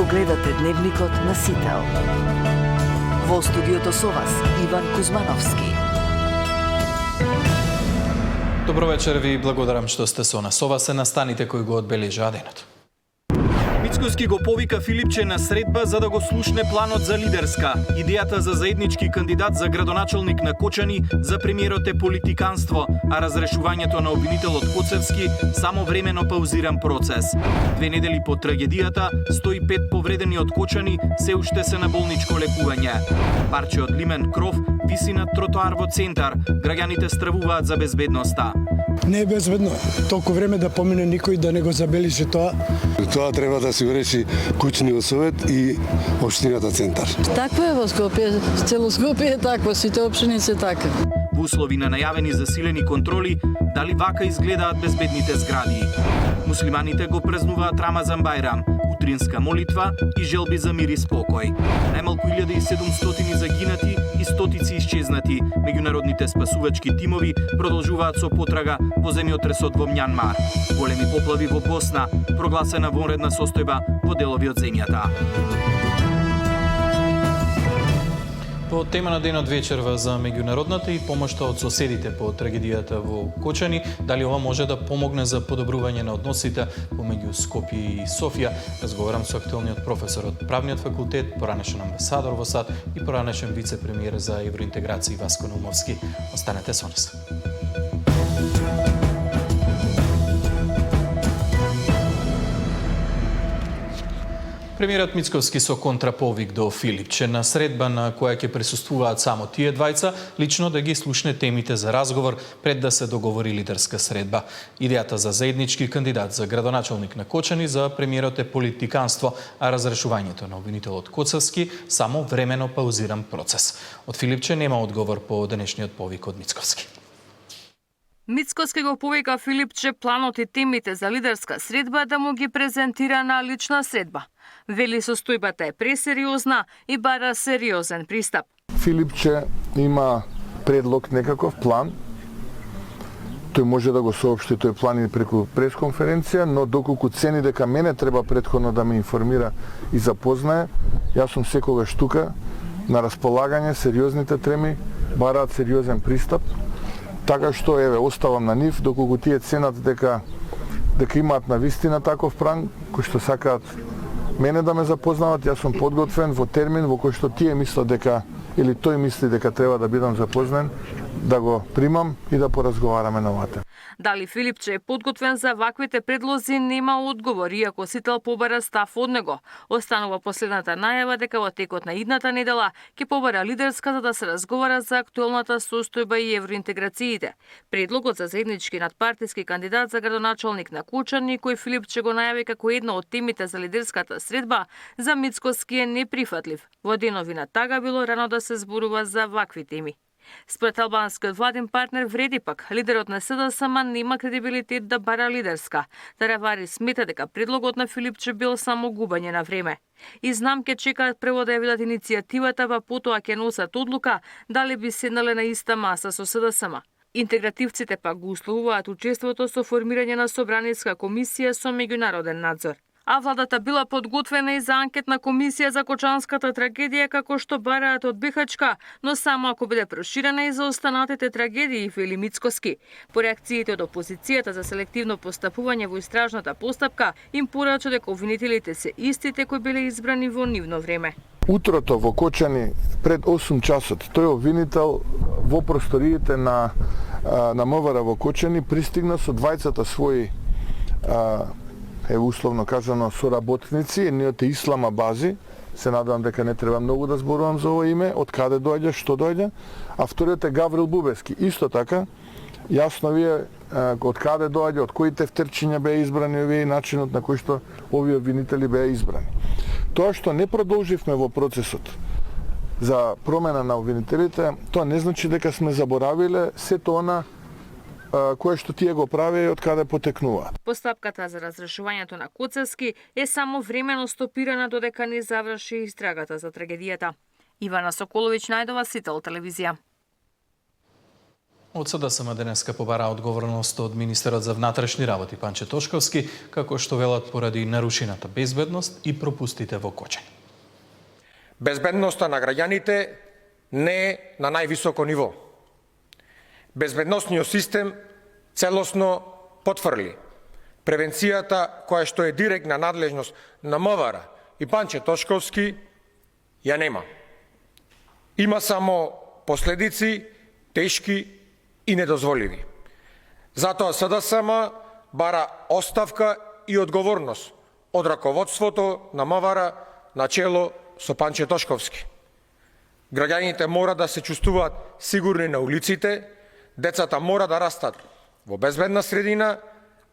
гледате Дневникот на Сител. Во студиото со вас Иван Кузмановски. Добро вечер, ви благодарам што сте со нас. Со вас се настаните кои го одбележаа денот. Мицкоски го повика Филипче на средба за да го слушне планот за лидерска. Идејата за заеднички кандидат за градоначалник на Кочани за премиерот е политиканство, а разрешувањето на обвинителот Коцевски само времено паузиран процес. 2 недели по трагедијата, 105 повредени од Кочани се уште се на болничко лекување. Парче од лимен кров виси на тротоар во центар. Граѓаните стравуваат за безбедноста. Не е безбедно. Толку време да помине никој да не го забележи тоа. Тоа треба да се го реши куќниот совет и општината центар. Такво е во Скопје, цело Скопје е такво, сите општини се така. Во услови на најавени засилени контроли, дали вака изгледаат безбедните згради? Муслиманите го празнуваат Рамазан Бајрам, утринска молитва и желби за мир и спокој. Најмалку 1700 загинати и стотици исчезнати. Меѓународните спасувачки тимови продолжуваат со потрага во земјотресот во Мјанмар. Големи поплави во Босна, прогласена вонредна состојба во делови од земјата. По тема на денот вечерва за меѓународната и помошта од соседите по трагедијата во Кочани, дали ова може да помогне за подобрување на односите помеѓу Скопје и Софија? Разговарам со актуелниот професор од Правниот факултет, поранешен амбасадор во САД и поранешен вице-премиер за евроинтеграција Васко Наумовски. Останете со нас. Премиерот Мицкоски со контраповик до Филипче на средба на која ќе присуствуваат само тие двајца, лично да ги слушне темите за разговор пред да се договори лидерска средба. Идејата за заеднички кандидат за градоначалник на Кочани за премиерот е политиканство, а разрешувањето на обвинителот Коцевски само времено паузиран процес. Од Филипче нема одговор по денешниот повик од Мицкоски. Мицкоски го повика Филипче планот и темите за лидерска средба да му ги презентира на лична средба. Вели состојбата е пресериозна и бара сериозен пристап. Филипче има предлог некаков план. Тој може да го соопшти тој план и преку пресконференција, но доколку цени дека мене треба претходно да ме информира и запознае, јас сум секогаш тука на располагање, сериозните теми бараат сериозен пристап. Така што еве оставам на нив доколку тие ценат дека имаат навистина таков план кој што сакаат мене да ме запознават, јас сум подготвен во термин во кој што тие мислат дека или тој мисли дека треба да бидам запознен, да го примам и да поразговараме на оваа тема. Дали Филипче е подготвен за ваквите предлози нема одговор, иако Сител побара став од него. Останува последната најава дека во текот на идната недела ќе побара лидерска за да се разговара за актуелната состојба и евроинтеграциите. Предлогот за заеднички надпартиски кандидат за градоначалник на Кочани, кој Филипче го најави како една од темите за лидерската средба, за Мицкоски е неприфатлив. Во денови на тага било рано да се зборува за вакви теми. Според албанскиот владин партнер вреди пак, лидерот на СДСМ нема кредибилитет да бара лидерска. Таравари смета дека предлогот на Филипче бил само губање на време. И знам ке чекаат прво да ја видат иницијативата, па потоа ќе носат одлука дали би седнале на иста маса со СДСМ. Интегративците пак го условуваат учеството со формирање на собраниска комисија со меѓународен надзор. А владата била подготвена и за анкетна комисија за Кочанската трагедија, како што бараат од Бихачка, но само ако биде проширена и за останатите трагедии, вели Мицкоски. По реакциите од опозицијата за селективно постапување во истражната постапка, им порача дека обвинителите се истите кои биле избрани во нивно време. Утрото во Кочани пред 8 часот тој обвинител во просториите на МВР во Кочани пристигна со двајцата своји условно кажано соработници, едниот е Ислама Бази, се надевам дека не треба многу да зборувам за ова име, од каде доаѓа, што доаѓа, а вториот е Гаврил Бубески. Исто така, јасно ви е од каде доаѓа, од кои тефтерчиња беа избрани овие и начинот на кој што овие обвинители беа избрани. Тоа што не продолживме во процесот за промена на обвинителите, тоа не значи дека сме заборавиле сето она кое што тие го правеа и од каде потекнуваат. Постапката за разрешувањето на Коцевски е само времено стопирана додека не заврши истрагата за трагедијата. Ивана Соколовиќ, Најдова, Сител телевизија. Од СДСМ денеска побара одговорност од министерот за внатрешни работи Панче Тошковски, како што велат поради нарушената безбедност и пропустите во Кочани. Безбедноста на граѓаните не е на највисоко ниво. Безбедносниот систем целосно потврли превенцијата која што е директна надлежност на МВР и Панче Тошковски ја нема. Има само последици тешки и недозволиви. Затоа СДСМ бара оставка и одговорност од раководството на МВР на чело со Панче Тошковски. Граѓаните мора да се чувствуваат сигурни на улиците, децата мора да растат во безбедна средина,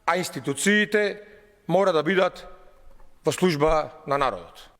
а институциите мора да бидат во служба на народот.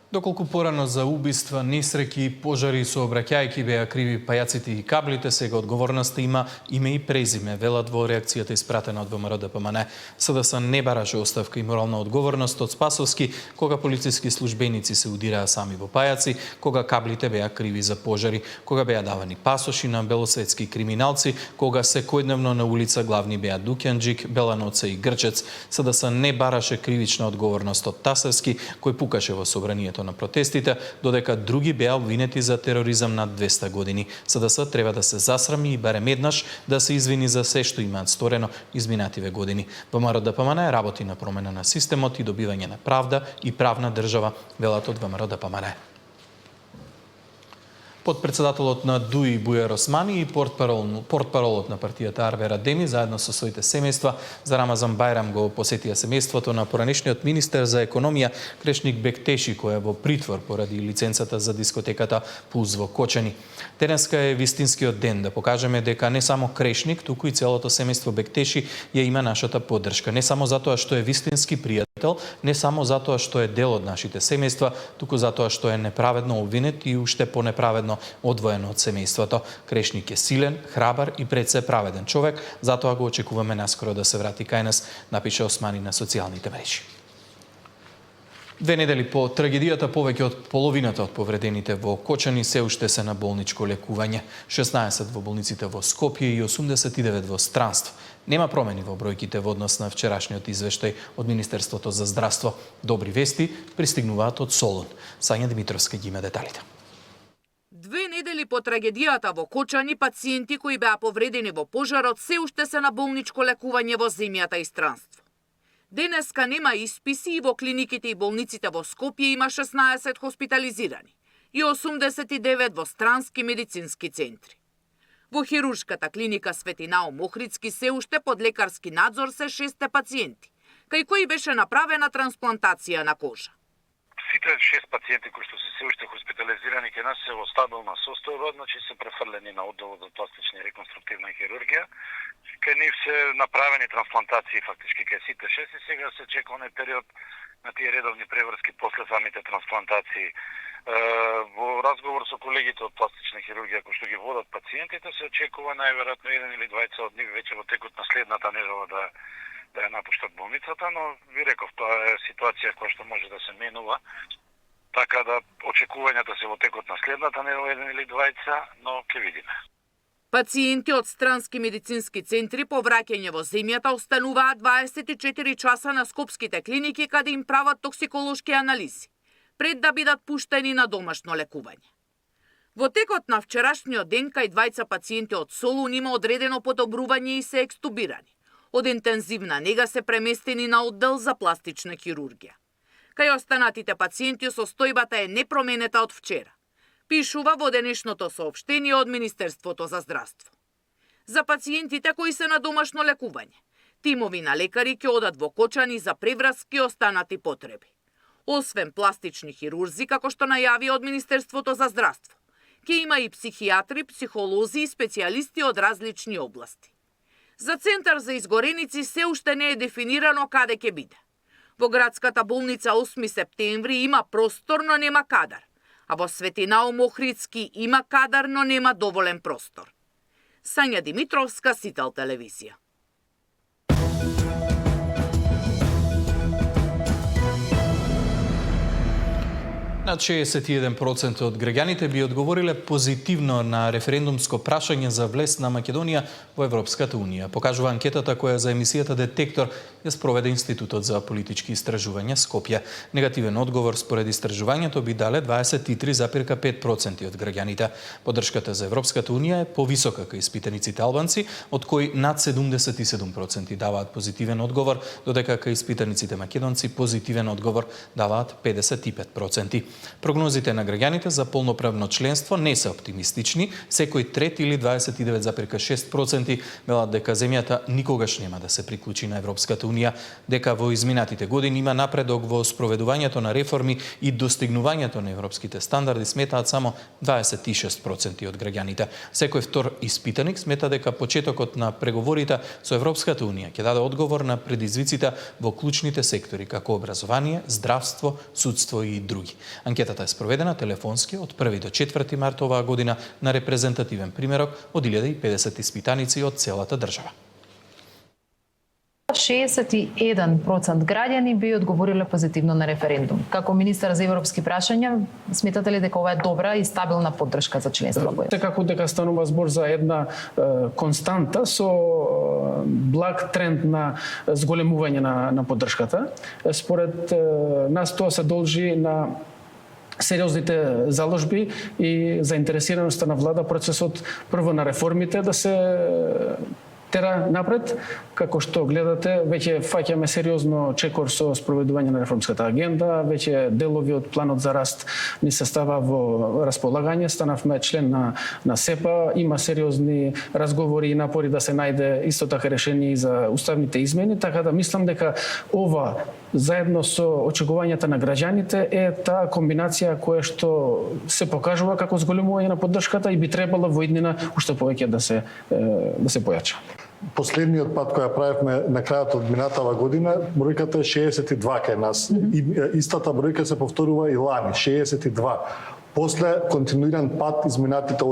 Доколку порано за убиства, несреќи и пожари со обраќајки беа криви пајаците и каблите, сега одговорноста има име и презиме, велат во реакцијата испратена од ВМРО-ДПМН. СДС не бараше оставка и морална одговорност од Спасовски, кога полициски службеници се удираа сами во пајаци, кога каблите беа криви за пожари, кога беа давани пасоши на белосветски криминалци, кога секојдневно на улица главни беа Дукјанџик, Беланоце и Грчец. СДС не бараше кривична одговорност од Тасевски, кој пукаше во собранието на протестите, додека други беа обвинети за тероризам над 200 години. СДС треба да се засрами и барем еднаш да се извини за се што имаат сторено изминативе години. ВМРО-ДПМН работи на промена на системот и добивање на правда и правна држава, велат од ВМРО-ДПМН. Подпредседателот на ДУИ Бујар Османи и портпаролот на партијата Арвер Адеми заедно со своите семејства за Рамазан Бајрам го посетија семејството на поранешниот министер за економија Крешник Бектеши, кој е во притвор поради лиценцата за дискотеката Пулс во Кочани. Денеска е вистинскиот ден да покажеме дека не само Крешник, туку и целото семејство Бектеши ја има нашата поддршка. Не само затоа што е вистински пријател, не само затоа што е дел од нашите семејства, туку затоа што е неправедно обвинет и уште понеправедно одвоено од семејството. Крешник е силен, храбар и пред се праведен човек, затоа го очекуваме наскоро да се врати кај нас, напише Османи на социјалните мрежи. 2 недели по трагедијата, повеќе од половината од повредените во Кочани се уште се на болничко лекување. 16 во болниците во Скопје и 89 во странство. Нема промени во бројките во однос на вчерашниот извештај од Министерството за здравство. Добри вести пристигнуваат од Солун. Сања Димитровска ги има деталите. 2 недели по трагедијата во Кочани, пациенти кои беа повредени во пожарот се уште се на болничко лекување во земјата и странство. Денеска нема исписи и во клиниките и болниците во Скопје има 16 хоспитализирани и 89 во странски медицински центри. Во хируршката клиника Свети Наум Охридски се уште под лекарски надзор се 6 пациенти, кај кои беше направена трансплантација на кожа. Сите 6 пациенти кои што се уште хоспитализирани кај нас се во стабилна состојба, значи се префрлени на одделот за пластична и реконструктивна хирургија. Кај нив се направени трансплантации фактички кај сите 6 и сега се чека оној период на тие редовни преврски после самите трансплантации. Во разговор со колегите од пластична хирургија кои што ги водат пациентите се очекува најверојатно 1 или 2 од нив веќе во текот на следната недела да ја напуштат болницата, но ви реков, тоа е ситуација која што може да се менува, така да очекувањата се во текот на следната недела 1 или 2, но ќе видиме. Пациенти од странски медицински центри по враќање во земјата остануваат 24 часа на скопските клиники каде им прават токсиколошки анализи, пред да бидат пуштени на домашно лекување. Во текот на вчерашниот ден кај 2 пациенти од Солун има одредено подобрување и се екстубирани. Од интензивна нега се преместени на оддел за пластична хирургија. Кај останатите пациенти состојбата е непроменета од вчера, пишува во денешното соопштение од Министерството за здравство. За пациентите кои се на домашно лекување, тимови на лекари ќе одат во Кочани за превраски останати потреби. Освен пластични хирурзи, како што најави од Министерството за здравство, ќе има и психијатри, психолози и специјалисти од различни области. За центар за изгореници се уште не е дефинирано каде ќе биде. Во градската болница 8 септември има простор, но нема кадар, а во Свети Наум Охридски има кадар, но нема доволен простор. Сања Димитровска, Сител телевизија. Над 61% од граѓаните би одговориле позитивно на референдумско прашање за влез на Македонија во Европската Унија. Покажува анкетата која за емисијата Детектор ја спроведе Институтот за политички истражувања Скопје. Негативен одговор според истражувањето би дале 23,5% од граѓаните. Поддршката за Европската Унија е повисока кај испитаниците албанци, од кои над 77% даваат позитивен одговор, додека кај испитаниците македонци позитивен одговор даваат 55%. Прогнозите на граѓаните за полноправно членство не се оптимистични. Секој трети или 29,6% велат дека земјата никогаш нема да се приклучи на Европската Унија, дека во изминатите години има напредок во спроведувањето на реформи и достигнувањето на европските стандарди, сметаат само 26% од граѓаните. Секој втор испитаник смета дека почетокот на преговорите со Европската Унија ќе даде одговор на предизвиците во клучните сектори како образование, здравство, судство и други. Анкетата е спроведена телефонски од 1 до 4 март оваа година на репрезентативен примерок од 1050 испитаници од целата држава. 61% граѓани би одговориле позитивно на референдум. Како министар за европски прашања, сметате ли дека ова е добра и стабилна поддршка за членство во? Секако дека станува збор за една константа со благ тренд на зголемување на поддршката. Според нас тоа се должи на сериозните заложби и заинтересираноста на влада процесот прво на реформите да се тера напред, како што гледате, веќе фаќаме сериозно чекор со спроведување на реформската агенда, веќе делови од планот за раст ни се става во располагање, станавме член на СЕПА, има сериозни разговори и напори да се најде исто така решение за уставните измени, така да мислам дека ова заедно со очекувањата на граѓаните е таа комбинација која што се покажува како зголемување на поддршката и би требало во иднина уште повеќе да се појача. Последниот пат која правевме на крајот од минатава година, бројката е 62 кај нас. И истата бројка се повторува и лани, 62. После континуиран пат изминатите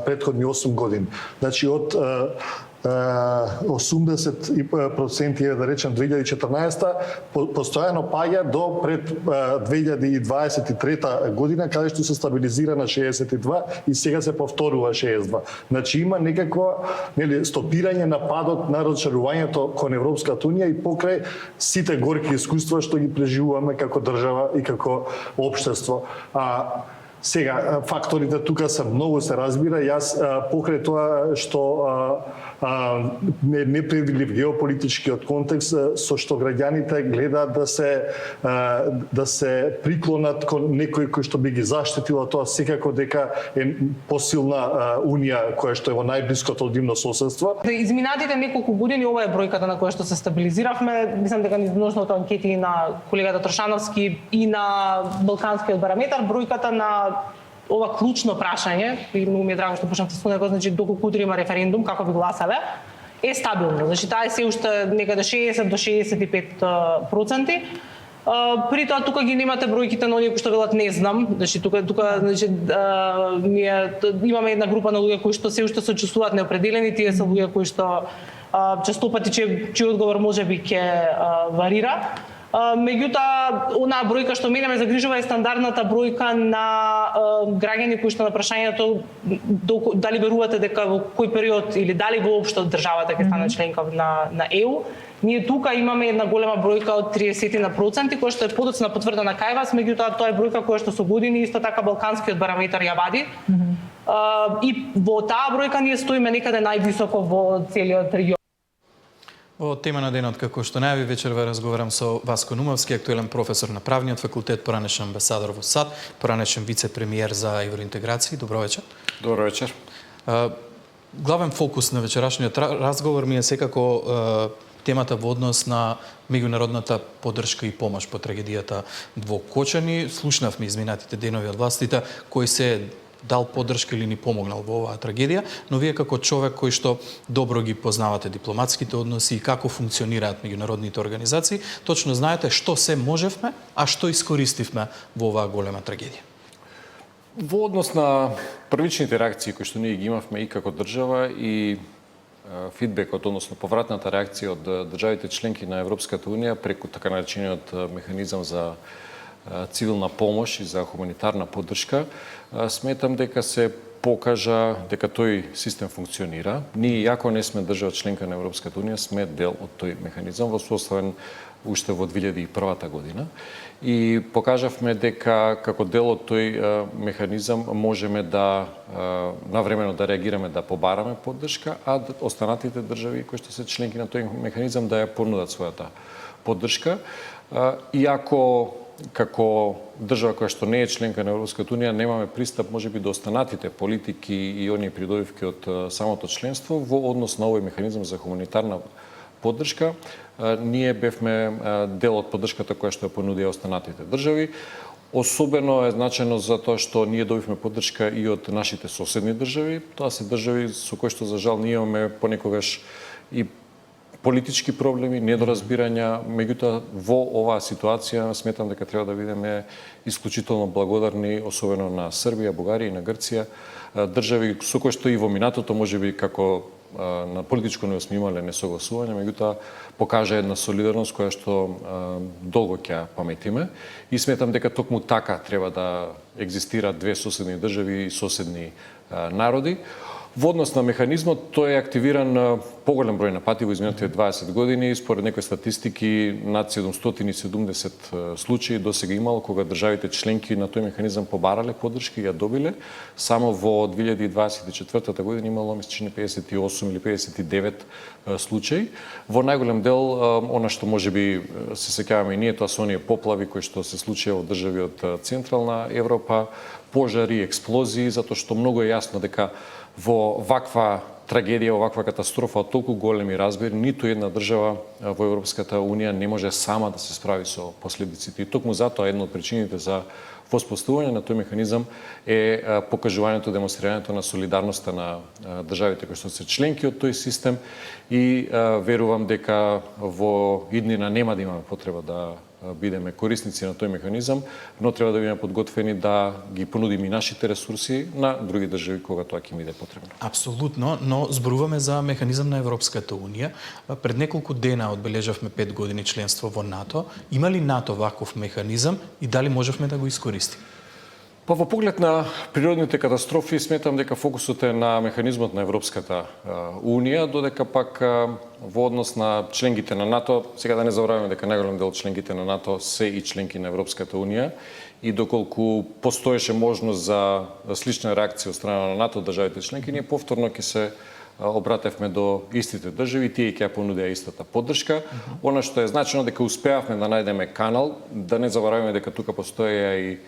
претходни 8 години. Значи од 80% да речем 2014 постојано паѓа до пред 2023 година, каде што се стабилизира на 62 и сега се повторува 62. Значи има некакво стопирање на падот на разширувањето кон Европската Унија и покрај сите горки искуства што ги преживуваме како држава и како општество. Сега, факторите тука се многу, се разбира. Јас покрај тоа што непредвидлив геополитичкиот контекст со што граѓаните гледаат да се приклонат кон некој кој што би ги заштитила, тоа секако дека е посилна унија која што е во најблиското одивно соседство. Изминатите неколку години ова е бројката на која што се стабилизиравме. Мислам дека низ множеството анкети на колегата Трошановски и на Балканскиот барометар, бројката на ова клучно прашање, и многу ми е драго што почнавте со него, значи доколку утре има референдум, како би гласале, е стабилно. Значи таа е се уште некаде 60 до 65%. При тоа тука ги немате бројките на оние кои што велат не знам. Значи тука значи ние имаме една група на луѓе кои што се уште се чувствуваат неопределени, тие се луѓе кои што честопати чиј одговор можеби ќе варира. Меѓутоа, онаа бројка што мене ме загрижува е стандардната бројка на граѓани кои што на прашањето дали верувате дека во кој период или дали воопшто државата ќе стане членка на ЕУ. Ние тука имаме една голема бројка од 30% која што е подоцна потврдена кај вас, меѓутоа тоа е бројка која што со години исто така Балканскиот барометар ја вади. И во таа бројка ние стоиме некаде највисоко во целиот регион. Во тема на денот, како што најави, вечерва разговарам со Васко Нумовски, актуелен професор на правниот факултет, поранешен амбасадор во САД, поранешен вице-премиер за евроинтеграција. Добро вечер. Добро вечер. Главен фокус на вечерашниот разговор ми е секако темата во однос на меѓународната поддршка и помош по трагедијата во Кочани. Слушнавме изминатите денови од властите кои се дал поддршка или ни помогнал во оваа трагедија, но вие како човек кој што добро ги познавате дипломатските односи и како функционираат меѓународните организации, точно знаете што се можевме, а што искористивме во оваа голема трагедија. Во однос на првичните реакции кои што ние ги имавме и како држава и фидбекот, односно повратната реакција од државите членки на Европската Унија преку така наречениот механизам за цивилна помош и за хуманитарна поддршка, сметам дека се покажа дека тој систем функционира. Ние, иако не сме држава членка на Европската Унија, сме дел од тој механизам, воспоставен уште во 2001 година. И покажавме дека како дел од тој механизам можеме да навремено да реагираме, да побараме поддршка, а останатите држави кои што се членки на тој механизам да ја понудат својата поддршка. Иако како држава која што не е членка на Европската Унија немаме пристап можеби до останатите политики и оние придобивки од самото членство во однос на овој механизам за хуманитарна поддршка, ние бевме дел од поддршката која што ја понудија останатите држави. Особено е значено затоа што ние добивме поддршка и од нашите соседни држави. Тоа се држави со кои што за жал ние имаме понекогаш и политички проблеми, недоразбирања, меѓутоа во оваа ситуација сметам дека треба да бидеме исклучително благодарни, особено на Србија, Бугарија и на Грција, држави со кои што и во минатото можеби како на политичко ниво сме имале несогласување, меѓутоа покажа една солидарност која што долго ќе паметиме и сметам дека токму така треба да екзистираат две соседни држави и соседни народи. Во однос на механизмот, тој е активиран поголем број на пати во изминатите 20 години. Според некои статистики, над 770 случаи досега имало кога државите членки на тој механизам побарале поддршка и ја добиле. Само во 2024 година имало мислам 58 или 59 случаи. Во најголем дел, она што можеби се сеќаваме и ние, тоа се оние поплави кои што се случија во држави од Централна Европа, пожари, експлозии, затоа што многу е јасно дека во ваква трагедија, во ваква катастрофа од толку големи размери, ниту една држава во Европската Унија не може сама да се справи со последиците. И токму затоа една од причините за воспоставување на тој механизам е покажувањето, демонстрирањето на солидарноста на државите кои што се членки од тој систем и верувам дека во иднина нема да имаме потреба да бидеме корисници на тој механизам, но треба да бидеме подготвени да ги понудиме и нашите ресурси на други држави кога тоа ќе им биде потребно. Апсолутно, но зборуваме за механизам на Европската Унија. Пред неколку дена одбележавме 5 години членство во НАТО. Има ли НАТО ваков механизам и дали можевме да го искористиме? Па во поглед на природните катастрофи сметам дека фокусот е на механизмот на Европската Унија, додека пак во однос на членките на НАТО, сега да не забораваме дека најголем дел членките на НАТО се и членки на Европската Унија и доколку постоеше можност за слична реакција од страна на НАТО државите членки, ние повторно ќе се обратевме до истите држави, тие ќе ја понудеа истата поддршка. Она што е значено дека успеавме да најдеме канал, да не забораваме дека тука постоеја и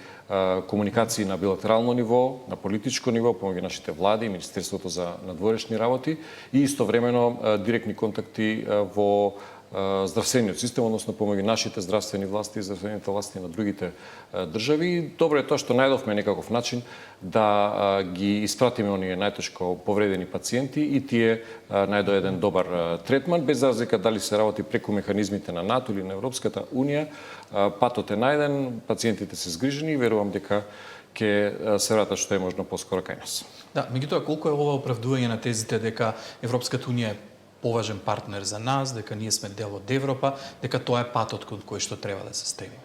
комуникации на билатерално ниво, на политичко ниво, помеѓу нашите влади, Министерството за надворешни работи и истовремено директни контакти во здравствениот систем, односно помеѓу нашите здравствени власти и здравствените власти на другите држави. Добро е тоа што најдовме некаков начин да ги испратиме оние најтешко повредени пациенти и тие најдо еден добар третман, без разлика дали се работи преку механизмите на НАТО или на Европската Унија. Патот е најден, пациентите се згрижени и верувам дека ќе се вратат што е можно поскоро кај нас. Да, меѓутоа колку е ова оправдување на тезите дека Европската Унија е поважен партнер за нас, дека ние сме дел од Европа, дека тоа е патот кон кој што треба да се стегне?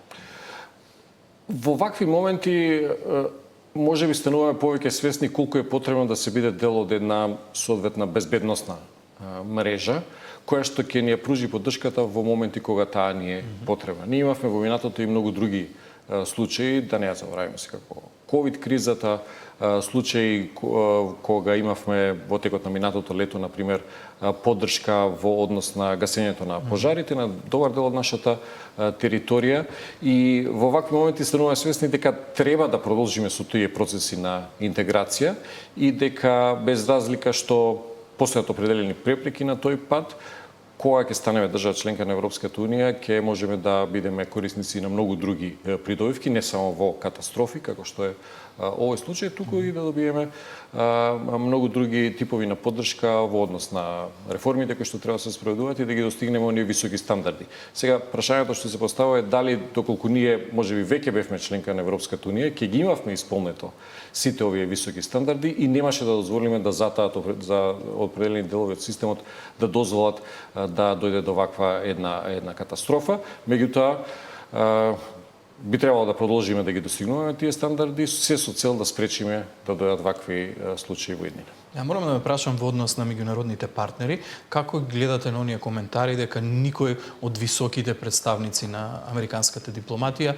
Во вакви моменти може би стануваме повеќе свесни колку е потребно да се биде дел од една соодветна безбедносна мрежа, која што ќе ни ја пружи поддршката во моменти кога таа ни е потребна. Ние имавме во минатото и многу други случаи, да не ја забораваме секако ковид кризата, случаи кога имавме во текот на минатото лето, например, поддршка во однос на гасењето на пожарите на добар дел од нашата територија и во вакви моменти стануваме свесни дека треба да продолжиме со тие процеси на интеграција и дека без разлика што постојат определени препреки на тој пат, кога ќе станеме држава членка на Европската Унија, ќе можеме да бидеме корисници на многу други придобивки, не само во катастрофи, како што е овој случај, туку и да добиеме многу други типови на поддршка во однос на реформите кои што треба да се спроведуваат и да ги достигнеме оние високи стандарди. Сега, прашањето што се поставува е дали доколку ние можеби веќе бевме членка на Европската Унија, ќе ги имавме исполнето сите овие високи стандарди и немаше да дозволиме да затаат за определени делови од системот да дозволат да дојде до ваква една катастрофа. Меѓутоа, би требало да продолжиме да ги достигнуваме тие стандарди, се со цел да спречиме да дојдат вакви случаи во иднина. Морам да ме прашам во однос на меѓународните партнери, како гледате на оние коментари дека никој од високите представници на американската дипломатија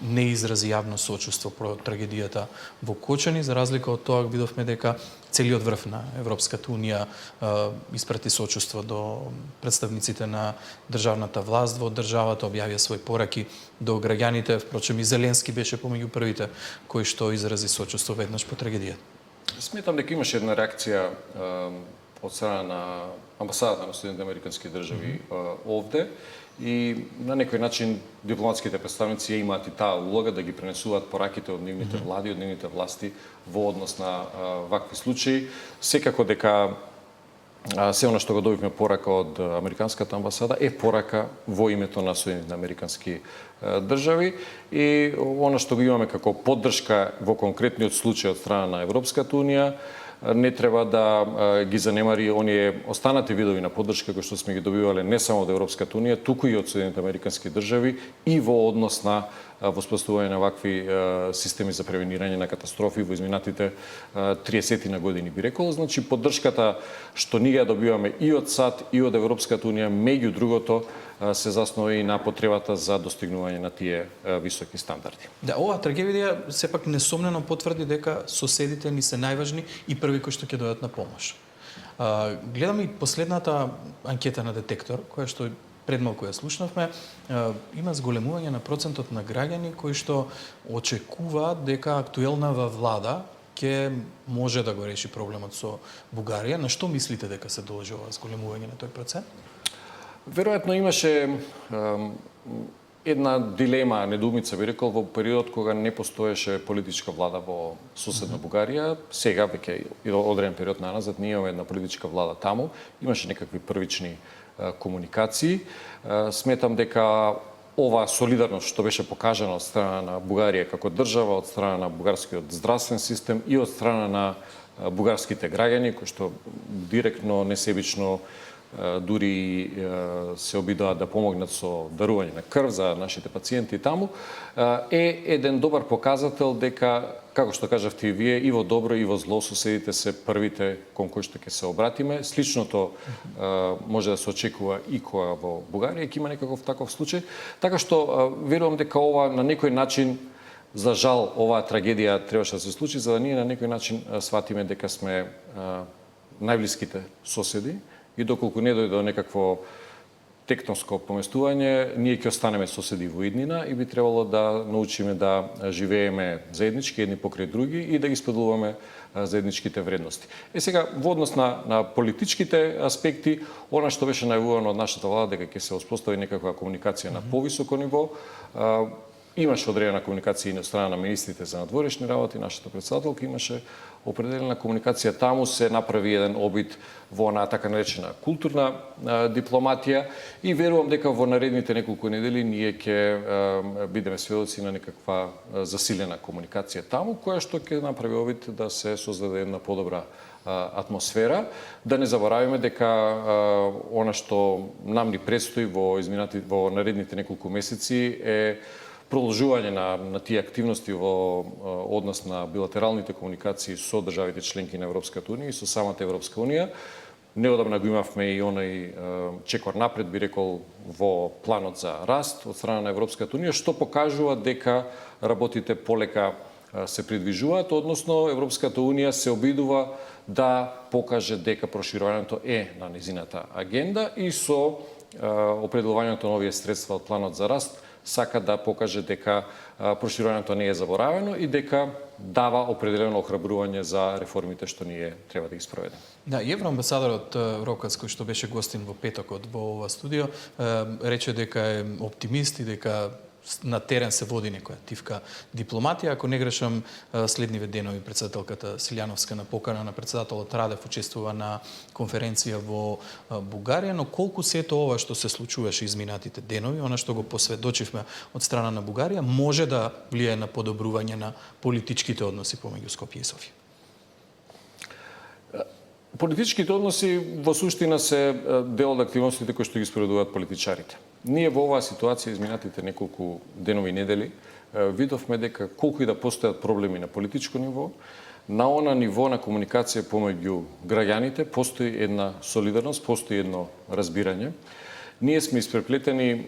не изрази јавно соочувство про трагедијата во Кочани, за разлика од тоа видовме дека целиот врв на Европската унија испрати соочувство до представниците на државната власт во државата, објавија своји пораки до граѓаните, впрочем и Зеленски беше помеѓу првите кои што изрази соочувство веднаш по трагедијата. Сметам дека имаше една реакција од страна на амбасадата на Соединените американски држави овде и на некој начин дипломатските представници имаат и таа улога да ги пренесуваат пораките од нивните влади, од нивните власти во однос на вакви случаи. Секако дека се она што го добивме порака од американската амбасада е порака во името на Соединените американски држави и она што го имаме како поддршка во конкретниот случај од страна на Европската унија не треба да ги занемари оние останати видови на поддршка кои што сме ги добивале не само од Европската унија, туку и од Соединените американски држави и во однос на воспоставување на вакви системи за превенирање на катастрофи во изминатите 30 на години, би рекол. Значи, поддршката што ние ја добиваме и од САД и од Европската унија, меѓу другото, се заснова и на потребата за достигнување на тие високи стандарди. Да, оваа трагедија сепак несомнено потврди дека соседите ни се најважни и први кои што ќе дојдат на помош. Гледам и последната анкета на Детектор, која што предмалку ја слушнавме, има зголемување на процентот на граѓани кои што очекуваат дека актуелнава влада ќе може да го реши проблемот со Бугарија. На што мислите дека се должи ова зголемување на тој процент? Веројатно имаше една дилема, недоумица, би рекол, во период кога не постоеше политичка влада во соседна Бугарија. Сега, веќе одреден период наназад, ние имаме една политичка влада таму. Имаше некакви првични комуникации. Сметам дека ова солидарност што беше покажана од страна на Бугарија како држава, од страна на бугарскиот здравствен систем и од страна на бугарските граѓани, кои што директно, несебично дури се обидоа да помогнат со дарување на крв за нашите пациенти таму, е еден добар показател дека, како што кажавте и вие, и во добро и во зло соседите се првите кон кои што ќе се обратиме. Сличното може да се очекува и кога во Бугарија ќе има некаков таков случај. Така што верувам дека ова на некој начин, за жал, оваа трагедија требаше да се случи, за да ние на некој начин сватиме дека сме најблиските соседи, и доколку не дојде до некакво тектонско поместување, ние ќе останеме соседи во иднина и би требало да научиме да живееме заеднички едни покрај други и да ги споделуваме заедничките вредности. Сега, во однос на политичките аспекти, она што беше најавувано од нашата влада дека ќе се воспостави некаква комуникација на повисоко ниво, имаше одредена комуникација и од страна на министрите за надворешни работи, нашата претседателка имаше определена комуникација, таму се направи еден обид во она така наречена културна дипломатија и верувам дека во наредните неколку недели ние ќе бидеме сведоци на некаква засилена комуникација таму, која што ќе направи обид да се создаде една подобра атмосфера. Да не заборавиме дека она што нам ни предстои во наредните неколку месеци е продолжување на тие активности во однос на билатералните комуникации со државите членки на Европската унија и со самата Европска унија. Неодамна го имавме и онај чекор напред, би рекол, во планот за раст од страна на Европската унија, што покажува дека работите полека се придвижуваат, односно Европската унија се обидува да покаже дека проширувањето е на незината агенда и со определувањето на овие средства од планот за раст сака да покаже дека проширувањето не е заборавено и дека дава определено охрабрување за реформите што ние треба да ги спроведеме. Да, евроамбасадорот Рокац, кој што беше гостин во петокот во ова студио, рече дека е оптимист и дека на терен се води некоја тивка дипломатија. Ако не грешам, следниве денови председателката Силјановска на покана на председателот Радев учествува на конференција во Бугарија, но колку сето ова што се случуваше изминатите денови, она што го посведочивме од страна на Бугарија, може да влијае на подобрување на политичките односи помеѓу Скопје и Софија? Политичките односи во суштина се дел од активностите кои што ги спроведуваат политичарите. Ние во оваа ситуација изминатите неколку денови и недели видовме дека колку и да постојат проблеми на политичко ниво, на она ниво на комуникација помеѓу граѓаните постои една солидарност, постои едно разбирање. Ние сме испреплетени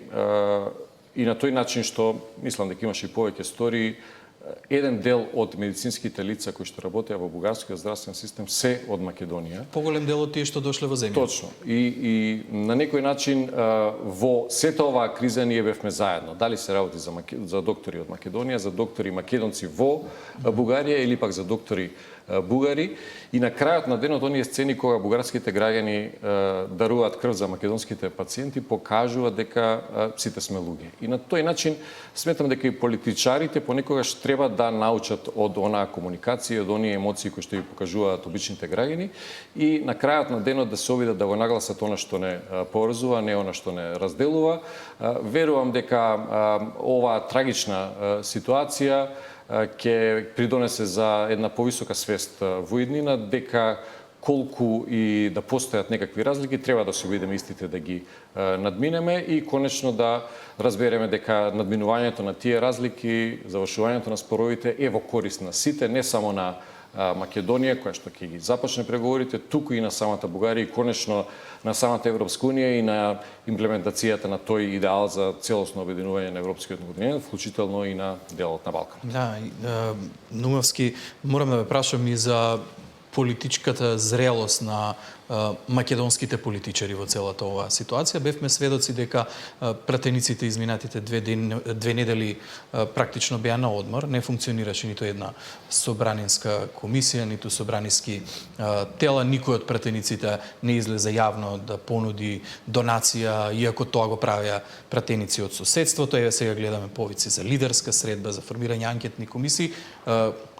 и на тој начин што, мислам дека имаше и повеќе истории, еден дел од медицинските лица кои што работеа во бугарскиот здравствен систем се од Македонија. Поголем дел од тие што дошле во земја. Точно. И на некој начин во сета оваа криза ние бевме заедно. Дали се работи за доктори од Македонија, за доктори македонци во Бугарија или пак за доктори бугари. И на крајот на денот оние сцени кога бугарските граѓани даруваат крв за македонските пациенти покажуваат дека сите сме луѓе. И на тој начин сметам дека и политичарите понекогаш треба да научат од онаа комуникација, од оние емоции кои што ги покажуваат обичните граѓани и на крајот на денот да се обидат да го нагласат она што не поврзува, не она што не разделува. Верувам дека оваа трагична ситуација ќе придонесе за една повисока свест во иднина, дека колку и да постојат некакви разлики, треба да се обидеме истите да ги надминеме и конечно да разбереме дека надминувањето на тие разлики, завршувањето на споровите е во корист на сите, не само на Македонија, која што ќе ги започне преговорите, туку и на самата Бугарија и конечно на самата Европска унија и на имплементацијата на тој идеал за целосно обединување на европскиот континент, вклучително и на делот на Балкан. Да, Нумевски, морам да ве прашам и за политичката зрелост на македонските политичари во целата оваа ситуација. Бевме сведоци дека пратениците изминатите две недели практично беа на одмор, не функционираше ниту една собранинска комисија, ниту собраниски тела, никој од пратениците не излезе јавно да понуди донација, иако тоа го правеа пратеници од соседството. Еве сега гледаме повици за лидерска средба, за формирање анкетни комисии.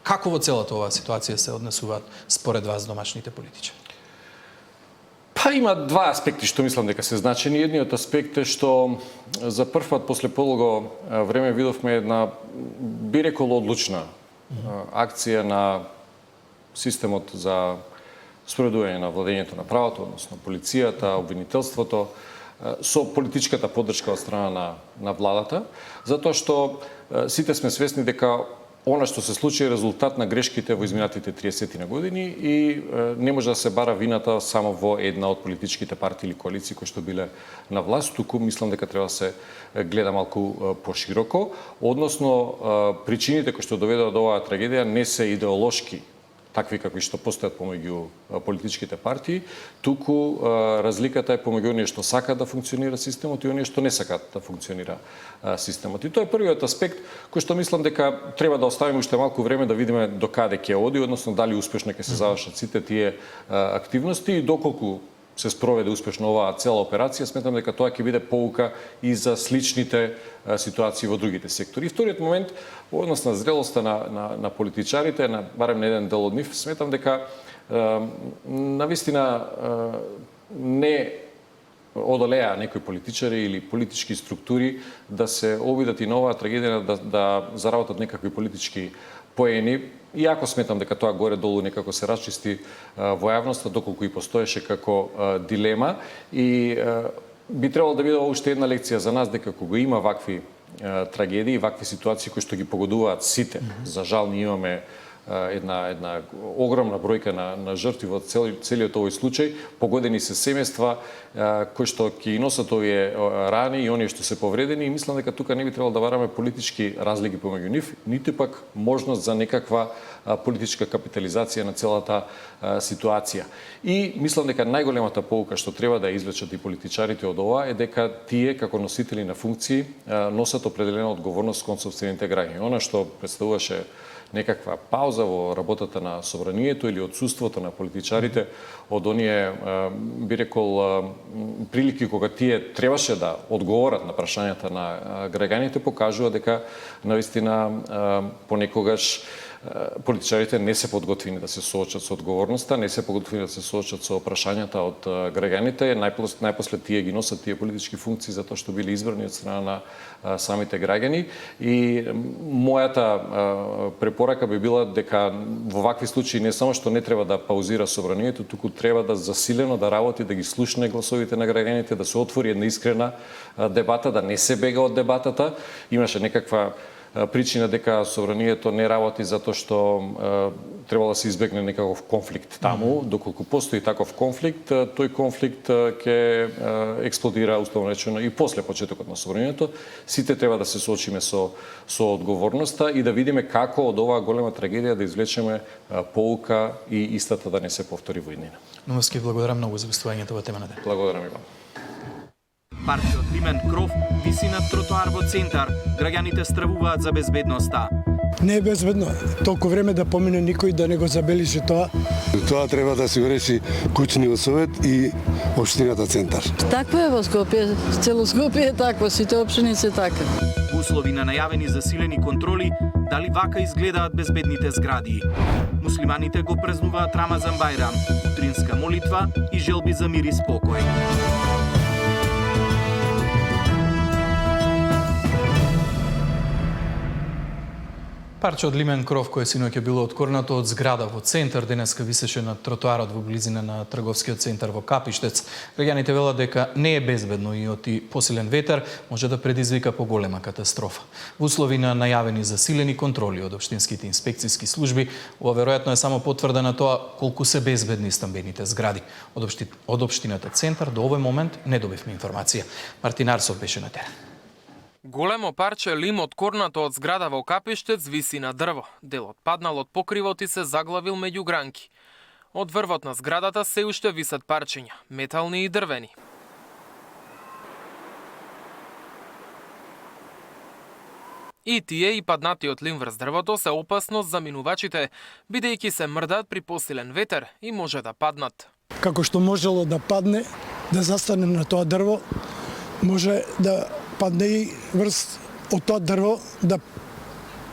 Како во целата оваа ситуација се однесуваат според вас домашните политичари? Па има два аспекти што мислам дека се значени. Едниот аспект е што за прв пат после подолго време видовме една, би рекол, одлучна акција на системот за спроведување на владењето на правото, односно полицијата, обвинителството, со политичката поддршка од страна на владата, затоа што сите сме свесни дека она што се случи е резултат на грешките во изминатите 30 години и не може да се бара вината само во една од политичките партии или коалиции кои што биле на власт, туку мислам дека треба да се гледа малку пошироко, односно причините кои што доведоа до оваа трагедија не се идеолошки, такви какви што постојат помеѓу политичките партии, туку разликата е помеѓу оние што сакаат да функционира системот и оние што не сакаат да функционира системот. И тоа е првиот аспект кој што мислам дека треба да оставиме уште малку време да видиме до каде ќе оди, односно дали успешно ќе се завршат сите тие активности и доколку се спроведе успешно оваа цела операција, сметам дека тоа ќе биде поука и за сличните ситуации во другите сектори. И вториот момент, во однос на зрелоста на политичарите, барем на еден дел од нив, сметам дека навистина не одолеа некои политичари или политички структури да се обидат и на оваа трагедија да заработат некакви политички поени, иако сметам дека тоа горе-долу некако се расчисти во јавноста, доколку и постоеше како дилема. И би требало да биде уште една лекција за нас дека кога има вакви трагедии, вакви ситуации кои што ги погодуваат сите, за жал ние имаме една огромна бројка на жртви во целиот овој случај, погодени се семејства кои што ќе носат овие рани и оние што се повредени, и мислам дека тука не би требало да бараме политички разлики помеѓу нив, ниту пак можност за некаква политичка капитализација на целата ситуација. И мислам дека најголемата поука што треба да извлечат и политичарите од ова е дека тие како носители на функции носат определена одговорност кон сопствените граѓани. Она што представуваше некаква пауза во работата на собранието или отсуството на политичарите од оние, би рекол, прилики кога тие требаше да одговорат на прашањата на граѓаните, покажува дека навистина понекогаш политичарите не се подготвени да се соочат со одговорноста, не се подготвени да се соочат со прашањата од граѓаните, најпосле тие ги носат тие политички функции затоа што били избрани од страна на самите граѓани. И мојата препорака би била дека во вакви случаи не само што не треба да паузира собранието, туку треба да засилено да работи, да ги слушне гласовите на граѓаните, да се отвори една искрена дебата, да не се бега од дебатата. Имаше некаква причина дека собранието не работи затоа што требало да се избегне некаков конфликт таму. Доколку постои таков конфликт, тој конфликт ќе експлодира условно речено и после почетокот на собранието. Сите треба да се соочиме со одговорноста и да видиме како од оваа голема трагедија да извлечеме поука и истата да не се повтори во иднина. Новски, благодарам многу за гостувањето во тема на ден. Благодарам и вам. Парче од лимен кров виси на тротоар во центар. Граѓаните стравуваат за безбедноста. Не е безбедно. Толку време да помине никој да не го забележи тоа. Тоа треба да се реши куќниот совет и општината центар. Такво е во Скопје, цело Скопје е такво, сите општини се така. Во услови на најавени засилени контроли, дали вака изгледаат безбедните згради? Муслиманите го празнуваат Рамазан Бајрам, утринска молитва и желби за мир и спокој. Парче од лимен кров кој синоќ е било откорнато од зграда во центар, денеска висеше на тротоарот во близина на трговскиот центар во Капиштец. Граѓаните велат дека не е безбедно и оти посилен ветер може да предизвика поголема катастрофа. Во услови на најавени засилени контроли од општинските инспекциски служби, ова веројатно е само потврда на тоа колку се безбедни стамбените згради. Од општината центар до овој момент не добивме информација. Мартин Арсов беше на терен. Големо парче лим откорнато од зграда во Капиштец виси на дрво. Делот паднал од покривот и се заглавил меѓу гранки. Од врвот на зградата се уште висат парчиња, метални и дрвени. И тие и паднатиот лим врз дрвото се опасност за минувачите, бидејќи се мрдаат при посилен ветер и може да паднат. Како што можело да падне, да застане на тоа дрво, може да падне и врз од тоа дрво, да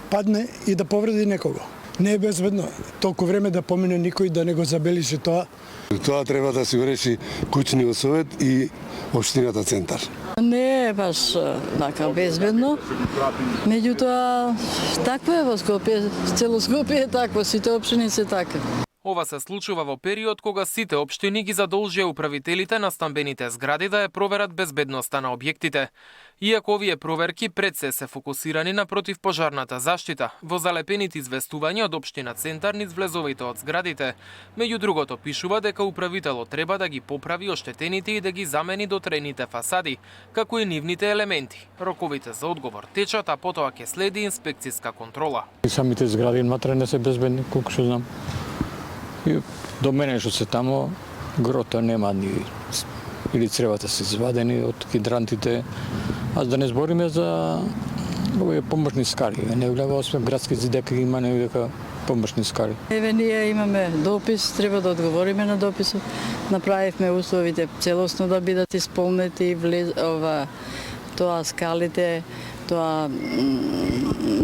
падне и да повреди некого. Не е безбедно. Толку време да помине никој да не го забележи тоа. Тоа треба да се реши куќниот совет и општината центар. Не е баш така безбедно. Меѓутоа, такво е во Скопје, цело Скопје е такво, сите општини се така. Ова се случува во период кога сите општини ги задолжија управителите на стамбените згради да ја проверат безбедноста на објектите. Иако овие проверки пред се фокусирани на противпожарната заштита, во залепените известувања од општина Центар низ влезовите од зградите, меѓу другото пишува дека управителот треба да ги поправи оштетените и да ги замени дотрените фасади, како и нивните елементи. Роковите за одговор течат, а потоа ќе следи инспекциска контрола. Самите згради внатре не се безбедни, колку што знам. И до мене што се тамо, грото нема ни или цревата се извадени од хидрантите. А да не збориме за овие помошни скари. Не влева освен градски зидек има дека помошни скари. Еве ние имаме допис, треба да одговориме на дописот. Направивме условите целосно да бидат исполнети, тоа скалите, тоа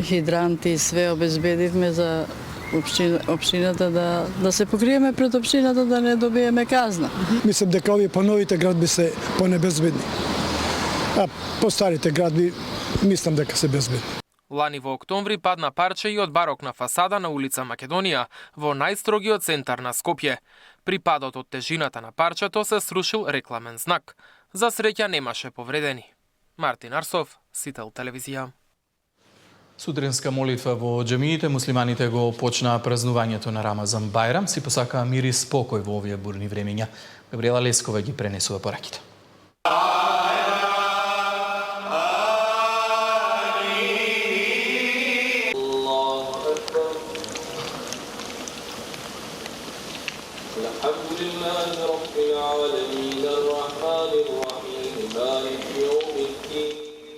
хидранти, све обезбедивме за општината да се покриеме пред општината да не добиеме казна. Мислам дека овие поновите градби се понебезбедни. А по старите градби мислам дека се безбедни. Лани во октомври падна парче и од барокна фасада на улица Македонија во најстрогиот центар на Скопје. При падот од тежината на парчето се срушил рекламен знак. За среќа немаше повредени. Мартин Арсов, Сител телевизија. Сутринска молитва во џамиите, муслиманите го почнаа празнувањето на Рамазан Бајрам, си посакаа мир и спокој во овие бурни времења. Габриела Лескова ги пренесува пораките.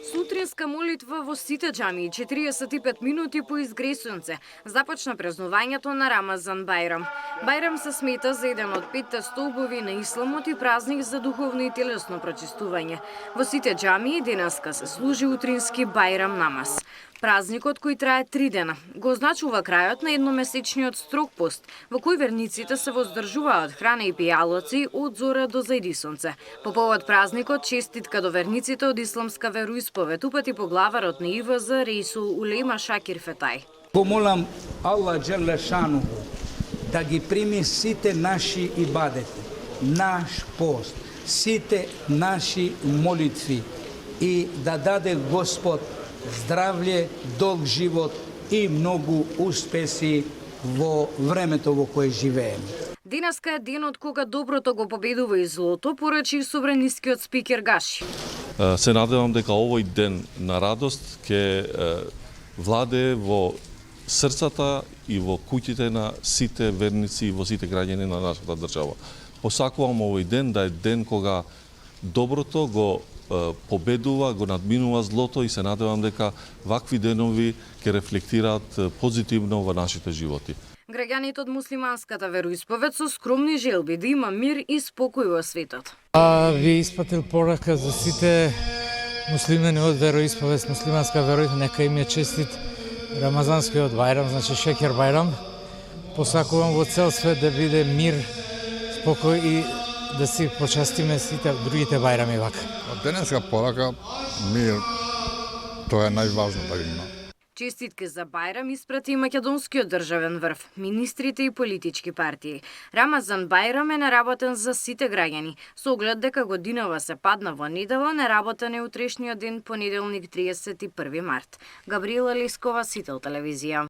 Сутринска молитва во сите џамии, 45 минути по изгресунце, започна празнувањето на Рамазан Бајрам. Бајрам се смета за еден од 5 столбови на исламот и празник за духовно и телесно прочистување. Во сите џамии денеска се служи утрински Бајрам намаз. Празникот, кој трае 3 дена, го означува крајот на едномесечниот строг пост, во кој верниците се воздржуваат храна и пијалоци од зора до зајди сонце. По повод празникот, честитка до верниците од исламска вероисповед упати поглаварот на ИВЗ Рейсул Улейма Шакир Фетај. Помолам Аллах Джелешану да ги прими сите наши ибадети, наш пост, сите наши молитви и да даде Господ здравле, долг живот и многу успеси во времето во кое живееме. Денеска е денот кога доброто го победува и злото, порачи собранискиот спикер Гаши. Се надевам дека овој ден на радост ќе владее во срцата и во куќите на сите верници и во сите граѓани на нашата држава. Посакувам овој ден да е ден кога доброто го победува, го надминува злото и се надевам дека вакви денови ќе рефлектираат позитивно во нашите животи. Граѓаните од муслиманската вероисповед со скромни желби да има мир и спокој во светот. Ви испратил порака за сите муслимани од вероисповед, муслиманска вероисповед, нека им е честит Рамазанскиот Бајрам, значи Шекер Бајрам. Посакувам во цел свет да биде мир, спокој и да си почастиме сите другите бајрами вака. Денеска порака мир, тоа е најважно да има. Честитки за Бајрам испрати и македонскиот државен врв, министрите и политички партии. Рамазан Бајрам е неработен за сите граѓани, со оглед дека годинава се падна во недела, неработен е утрешниот ден понеделник 31 март. Габриела Лискова, Сител телевизија.